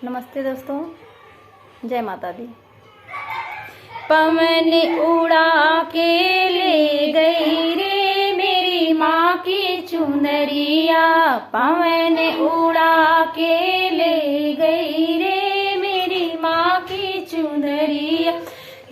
नमस्ते दोस्तों, जय माता दी। पवन उड़ा के ले गई रे मेरी माँ की चुनरिया, पवन उड़ा के ले गई रे मेरी माँ की चुनरिया।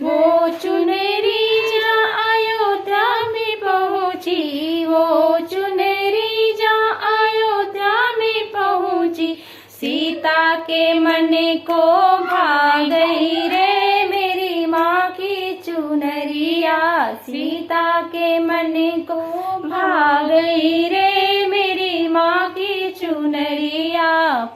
वो चुनरी जहाँ अयोध्या में पहुँची, वो चुनरी जहाँ अयोध्या में पहुँची, सीता के मन को भा गई रे मेरी माँ की चुनरिया, सीता के मन को भा गई रे मेरी माँ की चुनरिया।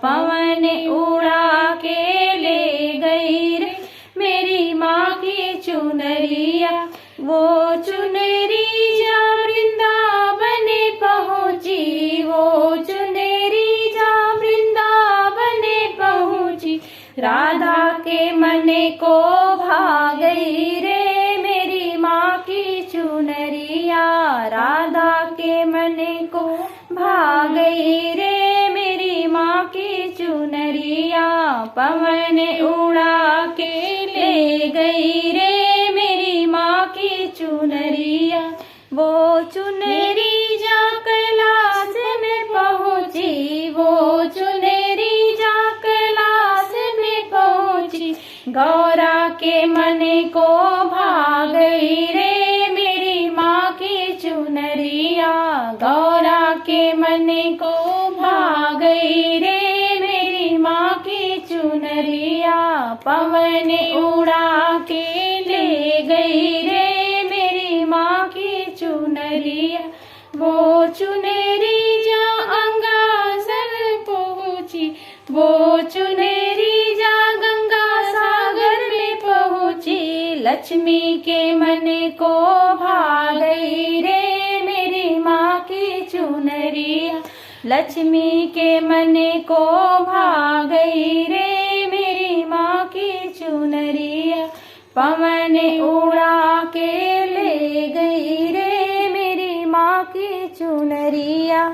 पवन उड़ा के ले गई रे मेरी माँ की चुनरिया। वो चुनरी जहाँ वृंदावन पहुँची, वो चुनरी जहाँ वृंदावन पहुँची, राधा के मन को भा गई रे मेरी माँ की चुनरिया, राधा के मन को भा गई रे मेरी माँ की चुनरिया। पवन उड़ा के ले गई रे मेरी माँ की चुनरिया। वो चुनरी जहाँ कैलाश में पहुँची, वो चुनरी जहाँ कैलाश में पहुँची, गौरा के मन को भा गई रे मेरी माँ की चुनरिया, गौरा के मन को भा गई रे मेरी माँ की चुनरिया। पवन उड़ा के ले गई रे मेरी माँ की चुनरिया। वो चुनरी जहाँ अंगासर पहुँची, वो चुनरी जहाँ गंगा सागर में पहुँची, लक्ष्मी के मन को भा गई रे मेरी माँ की चुनरिया, लक्ष्मी के मन को भा गई रे मेरी माँ की चुनरिया। पवन उड़ा के ले गई रे मेरी माँ की चुनरिया।